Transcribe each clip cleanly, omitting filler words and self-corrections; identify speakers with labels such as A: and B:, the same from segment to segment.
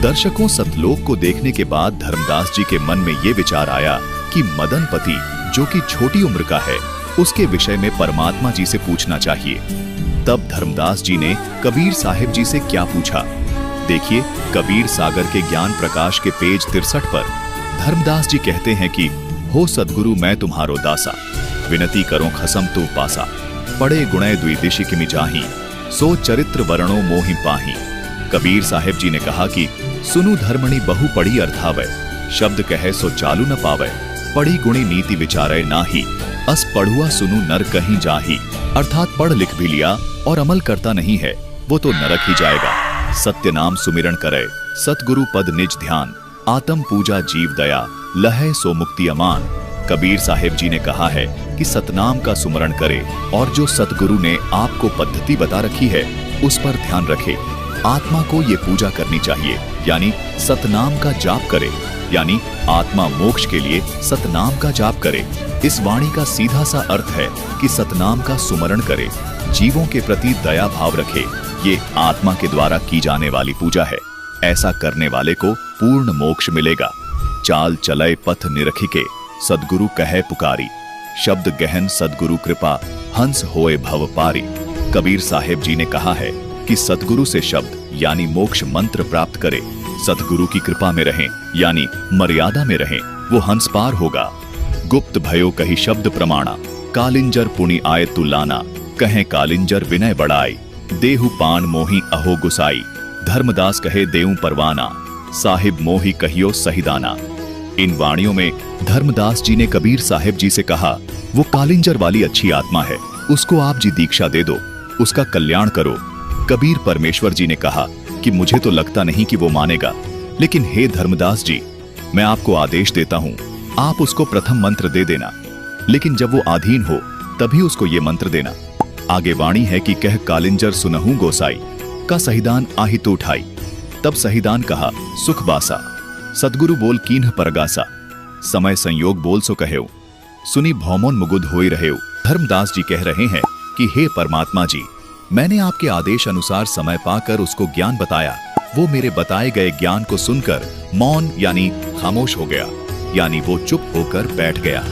A: दर्शकों, सतलोक को देखने के बाद धर्मदास जी के मन में ये विचार आया कि मदनपति, जो कि छोटी उम्र का है, उसके विषय में परमात्मा जी से पूछना चाहिए। तब धर्मदास जी ने कबीर साहिब जी से क्या पूछा, देखिए कबीर सागर के ज्ञान प्रकाश के पेज 63 पर धर्मदास जी कहते हैं कि हो सदगुरु मैं तुम्हारो दासा, विनती करो खसम तो पासा, पड़े गुणे द्विदिशि किमि जाहि, सो चरित्र वर्णो मोहि पाहि। कबीर साहिब जी ने कहा कि सुनु धर्मणि बहु पढ़ी अर्थावै, शब्द कहे सो चालू न पावै, पढ़ी गुणी नीति विचारै नाही, अस पढ़ुआ सुनु नर कहीं जाही। अर्थात पढ़ लिख भी लिया और अमल करता नहीं है, वो तो नरक ही जाएगा। सत्य नाम सुमिरन करे, सतगुरु पद निज ध्यान, आत्म पूजा जीव दया, लहै सो मुक्ति अमान। कबीर साहिब जी ने कहा है कि सतनाम का सुमरण करे और जो सतगुरु ने आपको पद्धति बता रखी है उस पर ध्यान रखे। आत्मा को ये पूजा करनी चाहिए, यानी सतनाम का जाप करे, यानी आत्मा मोक्ष के लिए सतनाम का जाप करे। इस वाणी का सीधा सा अर्थ है कि सतनाम का सुमरण करे, जीवों के प्रति दया भाव रखे। ये आत्मा के द्वारा की जाने वाली पूजा है। ऐसा करने वाले को पूर्ण मोक्ष मिलेगा। चाल चलय पथ निरखिके, सदगुरु कहे पुकारी, शब्द गहन सदगुरु कृपा, हंस होए भव पारी। कबीर साहिब जी ने कहा है कि सदगुरु से शब्द यानी मोक्ष मंत्र प्राप्त करे, सदगुरु की कृपा में रहें यानी मर्यादा में रहें, वो हंस पार होगा। गुप्त भयो कही शब्द प्रमाणा, कालिंजर पुनि आय तु लाना, कहे कालिंजर विनय बढ़ाई, देहु पान मोहि अहो गुसाई, धर्मदास कहे देऊ परवाना, साहिब मोहि कहियो सहीदाना। इन वाणियों में धर्मदास जी ने कबीर साहिब जी से कहा, वो कालिंजर वाली अच्छी आत्मा है, उसको आप जी दीक्षा दे दो, उसका कल्याण करो। कबीर परमेश्वर जी ने कहा कि मुझे तो लगता नहीं कि वो मानेगा, लेकिन हे धर्मदास जी, मैं आपको आदेश देता हूं, आप उसको प्रथम मंत्र दे देना, लेकिन जब वो आधीन हो तभी उसको ये मंत्र देना। आगे वाणी है कि कह कालिंजर सुनहु गोसाई, का सहीदान आहि तो उठाई। तब सहीदान कहा सुख बासा, सदगुरु बोल कीन्ह परगासा, समय संयोग बोल सो कहेऊ, सुनी भौमोन मुगुद होई रहेऊ। धर्मदास जी कह रहे हैं कि हे परमात्मा जी, मैंने आपके आदेश अनुसार समय पाकर उसको ज्ञान बताया, वो मेरे बताए गए ज्ञान को सुनकर मौन यानी खामोश हो गया, यानी वो चुप होकर बैठ गया।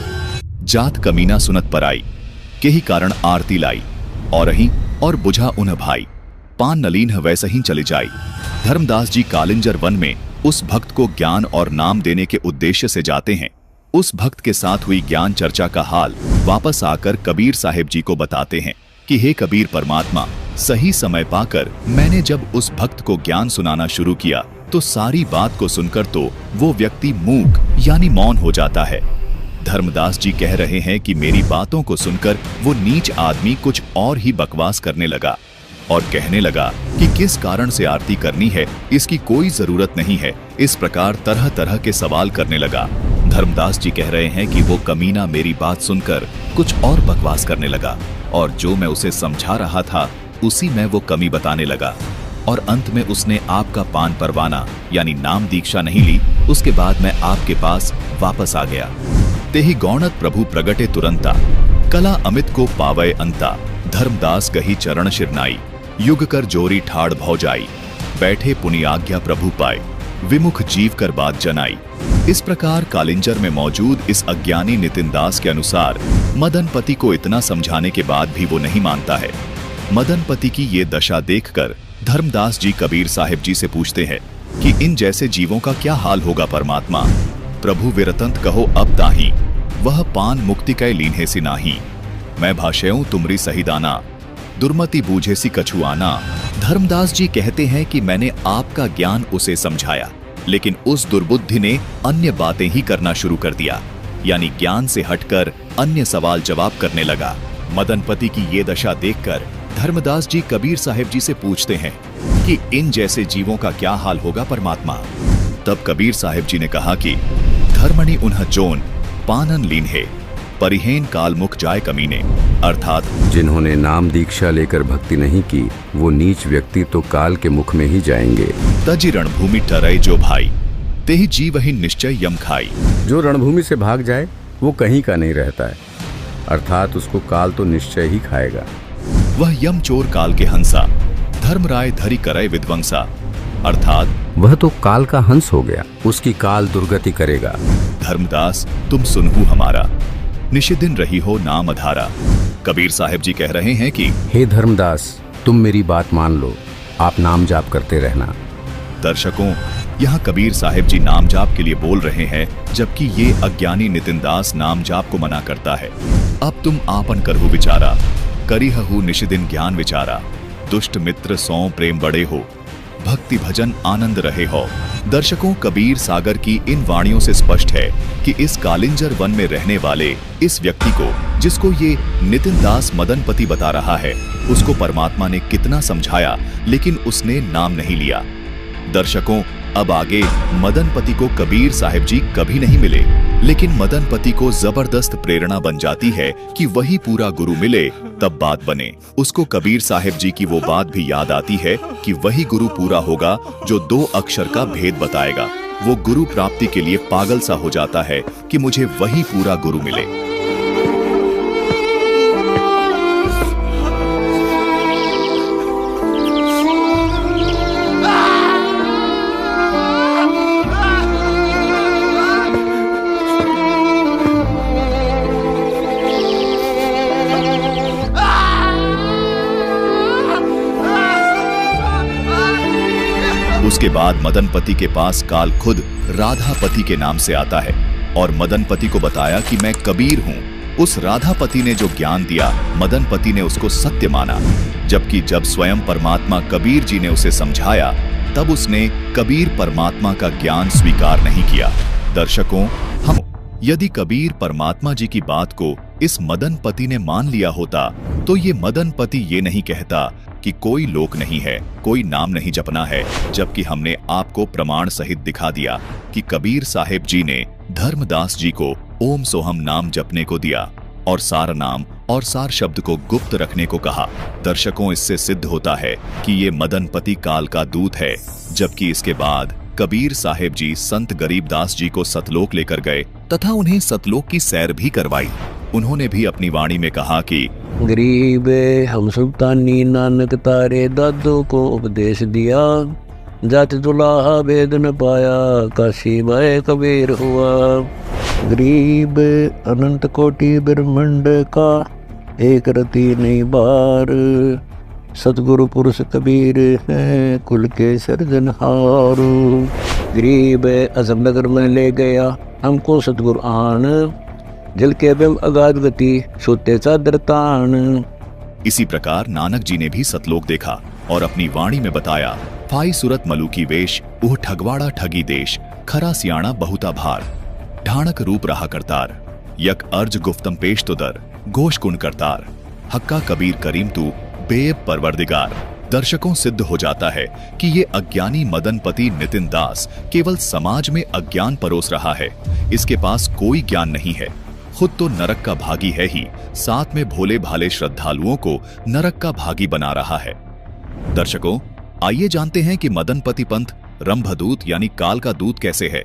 A: जात कमीना सुनत पराई, के ही कारण आरती लाई, और ही और बुझा उन्ह भाई, पान नलीन वैसे ही चले जाई। धर्मदास जी कालिंजर वन में उस भक्त को ज्ञान और नाम देने के उद्देश्य से जाते हैं। उस भक्त के साथ हुई ज्ञान चर्चा का हाल वापस आकर कबीर साहिब जी को बताते हैं कि हे कबीर परमात्मा, सही समय पाकर मैंने जब उस भक्त को ज्ञान सुनाना शुरू किया तो सारी बात को सुनकर तो वो व्यक्ति मूक यानी मौन हो जाता है। धर्मदास जी कह रहे हैं कि मेरी बातों को सुनकर वो नीच आदमी कुछ और ही बकवास करने लगा और कहने लगा कि किस कारण से आरती करनी है, इसकी कोई जरूरत नहीं है। इस प्रकार तरह तरह के सवाल करने लगा। धर्मदास जी कह रहे हैं कि वो कमीना मेरी बात सुनकर कुछ और बकवास करने लगा और जो मैं उसे समझा रहा था उसी में वो कमी बताने लगा और अंत में उसने आपका पान परवाना यानी नाम दीक्षा नहीं ली। उसके बाद मैं आपके पास वापस आ गया। तेहि गौणत प्रभु प्रगटे तुरंता, कला अमित को पावै अंता, धर्मदास गही चरण शिरनाई, युग कर जोरी ठाड़ भौजाई, बैठे पुनि आज्ञा प्रभु पाए, विमुख जीव कर बात जनाई। इस प्रकार कालिंजर में मौजूद इस अज्ञानी नितिन दास के अनुसार मदनपति को इतना समझाने के बाद भी वो नहीं मानता है। मदनपति की ये दशा देखकर धर्मदास जी कबीर साहिब जी से पूछते हैं कि इन जैसे जीवों का क्या हाल होगा परमात्मा। प्रभु विरतंत कहो अब ताही, वह पान मुक्ति कै लीन्हे सी नाही, मैं भाषेऊं तुमरी सहीदाना, दुर्मति बूझे सी कछुआना। धर्मदास जी कहते हैं कि मैंने आपका ज्ञान उसे समझाया, लेकिन उस दुर्बुद्धि ने अन्य बातें ही करना शुरू कर दिया, यानी ज्ञान से हटकर अन्य सवाल जवाब करने लगा। मदनपति की ये दशा देखकर धर्मदास जी कबीर साहिब जी से पूछते हैं कि इन जैसे जीवों का क्या हाल होगा परमात्मा। तब कबीर साहिब जी ने कहा कि धर्मणि उन्ह जोन पानन लीन्हे, परिहेन काल मुख जाए कमीने। अर्थात
B: जिन्होंने नाम दीक्षा लेकर भक्ति नहीं की वो नीच व्यक्ति तो काल के मुख में ही जाएंगे।
A: तजी रणभूमि टरई जो भाई, तेहि जीव ही निश्चय यम खाई।
B: जो रणभूमि से भाग जाए वो कहीं का नहीं रहता है, अर्थात उसको काल तो निश्चय ही खाएगा।
A: वह यम चोर काल के हंसा, धर्मराय धरि करय विध्वंसा। अर्थात
B: वह तो काल का हंस हो गया, उसकी काल दुर्गति करेगा।
A: धर्मदास तुम सुनहु हमारा, निशिदिन रही हो नाम अधारा। कबीर साहब जी कह रहे हैं कि
B: हे धर्मदास, तुम मेरी बात मान लो, आप नाम जाप करते रहना।
A: दर्शकों, यहाँ कबीर साहब जी नाम जाप के लिए बोल रहे हैं, जबकि ये अज्ञानी नितिन दास नाम जाप को मना करता है। अब तुम आपन करहु विचारा, करिहु निशिदिन ज्ञान विचारा। दुष्ट मित्र सौ प्रेम बड़े हो, भक्ति भजन आनंद रहे हो। दर्शकों, कबीर सागर की इन वाणियों से स्पष्ट है कि इस कालिंजर वन में रहने वाले इस व्यक्ति को, जिसको ये नितिन दास मदनपति बता रहा है, उसको परमात्मा ने कितना समझाया, लेकिन उसने नाम नहीं लिया। दर्शकों, अब आगे मदनपति को कबीर साहब जी कभी नहीं मिले, लेकिन मदनपति को जबरदस्त प्रेरणा बन जाती है कि वही पूरा गुरु मिले तब बात बने। उसको कबीर साहब जी की वो बात भी याद आती है कि वही गुरु पूरा होगा जो 2 अक्षर का भेद बताएगा। वो गुरु प्राप्ति के लिए पागल सा हो जाता है कि मुझे वही पूरा गुरु मिले। उसके बाद मदनपति के पास काल खुद राधापति के नाम से आता है और मदनपति को बताया कि मैं कबीर हूँ। उस राधापति ने जो ज्ञान दिया, मदनपति ने उसको सत्य माना, जबकि जब स्वयं परमात्मा कबीर जी ने उसे समझाया, तब उसने कबीर परमात्मा का ज्ञान स्वीकार नहीं किया। दर्शकों, हम यदि कबीर परमात्मा जी की बात को इस मदनपति ने मान लिया होता, तो ये मदनपति ये नहीं कहता कि कोई लोक नहीं है, कोई नाम नहीं जपना है, जबकि हमने आपको प्रमाण सहित दिखा दिया कि कबीर साहेब जी ने धर्मदास जी को ओम सोहम नाम जपने को दिया और सार नाम और सार शब्द को गुप्त रखने को कहा। दर्शकों, इससे सिद्ध होता है कि ये मदनपति काल का दूत है। जबकि इसके बाद कबीर साहेब जी संत गरीबदास जी को सतलोक लेकर गए तथा उन्हें सतलोक की सैर भी करवाई। उन्होंने भी अपनी वाणी में कहा कि
C: गरीब हम सुल्तानी नानक तारे दादों को उपदेश दिया, जात दुलाहा भेद न पाया, काशी में कबीर हुआ। गरीब अनंत कोटि ब्रह्मांड का एक रति नहीं बार, सतगुरु पुरुष कबीर है कुल के सर्जनहार। गरीब अजमनगर में ले गया हमको सतगुरु आन, जल के बिम अगाध गति सोते चादर तान।
A: इसी प्रकार नानक जी ने भी सतलोक देखा और अपनी वाणी में बताया, फाई सुरत मलुकी वेश उह ठगवाड़ा ठगी देश, खरा सियाणा बहुता भार, ढाणक रूप रहा करतार, यक अर्ज गुफ्तम पेश तो दर, घोष कुण करतार, हक्का कबीर करीम तू बेब परवरदिगार। दर्शकों, सिद्ध हो जाता है कि ये अज्ञानी मदनपति नितिन दास केवल समाज में अज्ञान परोस रहा है। इसके पास कोई ज्ञान नहीं है, खुद तो नरक का भागी है ही, साथ में भोले भाले श्रद्धालुओं को नरक का भागी बना रहा है। दर्शकों, आइए जानते हैं कि मदनपति पंथ रंभदूत यानी काल का दूत कैसे है।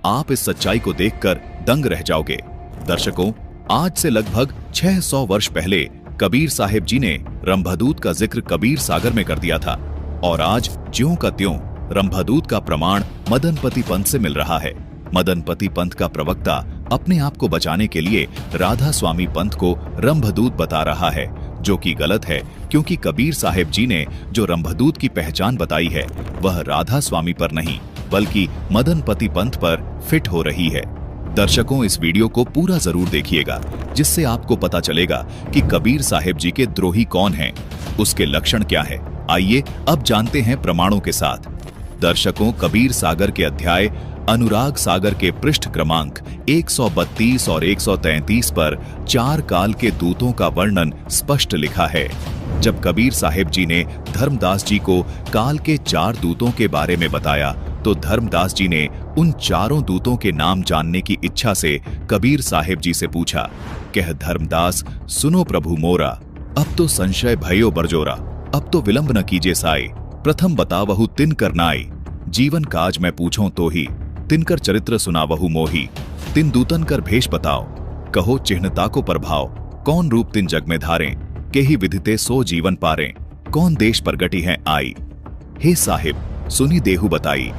A: आप इस सच्चाई को देखकर दंग रह जाओगे। दर्शकों, आज से लगभग 600 वर्ष पहले कबीर साहेब जी ने रंभदूत का जिक्र कबीर सागर में कर दिया था और आज ज्यों का त्यों रंभदूत का प्रमाण मदनपति पंथ से मिल रहा है। मदनपति पंथ का प्रवक्ता अपने आप को बचाने के लिए राधा स्वामी पंथ को रंभदूत बता रहा है, जो कि गलत है, क्योंकि कबीर साहेब जी ने जो रंभदूत की पहचान बताई है वह राधा स्वामी पर नहीं बल्कि मदनपति पंथ पर फिट हो रही है। दर्शकों, इस वीडियो को पूरा जरूर देखिएगा, जिससे आपको पता चलेगा कि कबीर साहेब जी के द्रोही कौन हैं, उसके लक्षण क्या है। आइए अब जानते हैं प्रमाणों के साथ। दर्शकों, कबीर सागर के अध्याय अनुराग सागर के पृष्ठ क्रमांक 132 और 133 पर 4 काल के दूतों का वर्णन स्पष्ट लिखा है। जब कबीर साहेब जी ने धर्मदास जी को काल के 4 दूतों के बारे में बताया, तो धर्मदास जी ने उन चारों दूतों के नाम जानने की इच्छा से कबीर साहेब जी से पूछा। कह धर्मदास, सुनो प्रभु मोरा, अब तो संशय भयो बरजोरा, अब तो विलंब न कीजे साई, प्रथम बतावहु तिन करनाई, जीवन काज मैं पूछूं तो ही, तिनकर चरित्र सुनावहु मोही, तिन दूतन कर भेष बताओ, कहो चिन्हता को प्रभाव, कौन रूप तिन जग में धारें, के ही विधिते सो जीवन पारें, कौन देश पर गटी हैं आई। हे साहिब, सुनी देहु बताई।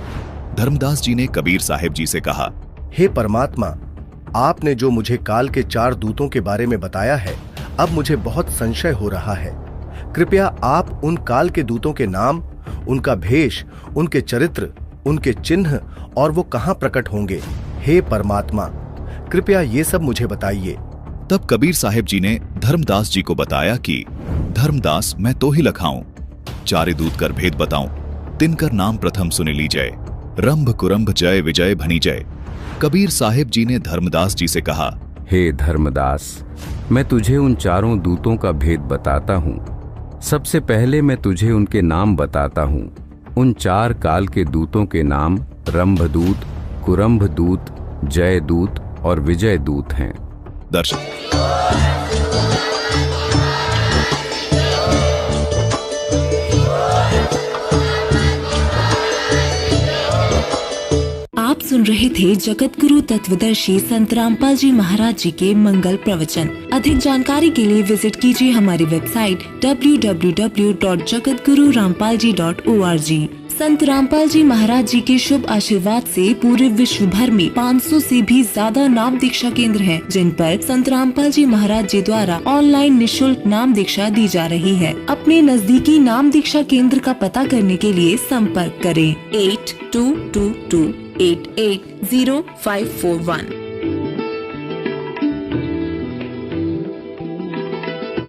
A: धर्मदास जी ने कबीर साहिब जी से कहा,
D: हे परमात्मा, आपने जो मुझे काल के 4 दूतों के बारे में बताया है, अब मुझे बहुत संशय हो रहा है। कृपया आप उन काल के दूतों के नाम, उनका भेष, उनके चरित्र, उनके चिन्ह और वो कहां प्रकट होंगे, हे परमात्मा, कृपया ये सब मुझे बताइए।
A: तब कबीर साहिब जी ने धर्मदास जी को बताया कि धर्मदास, मैं तो ही लखाऊं, 4 दूत कर भेद बताऊं, तिनकर नाम प्रथम सुने लीजय, रंभ कुरंभ जय विजय भनी जय। कबीर साहिब जी ने धर्मदास जी से कहा,
B: हे धर्मदास, मैं तुझे उन 4 दूतों का भेद बताता हूँ। सबसे पहले मैं तुझे उनके नाम बताता हूँ। उन 4 काल के दूतों के नाम रंभदूत, कुरंभदूत, जयदूत और विजयदूत हैं।
A: दर्शक
E: आप सुन रहे थे जगत गुरु तत्वदर्शी संत रामपाल जी महाराज जी के मंगल प्रवचन। अधिक जानकारी के लिए विजिट कीजिए हमारी वेबसाइट www.jagatgururampalji.org। संत रामपाल जी महाराज जी के शुभ आशीर्वाद से पूरे विश्व भर में 500 से भी ज्यादा नाम दीक्षा केंद्र हैं, जिन पर संत रामपाल जी महाराज जी द्वारा ऑनलाइन निशुल्क नाम दीक्षा दी जा रही है। अपने नजदीकी नाम दीक्षा केंद्र का पता करने के लिए संपर्क करें 8222880541।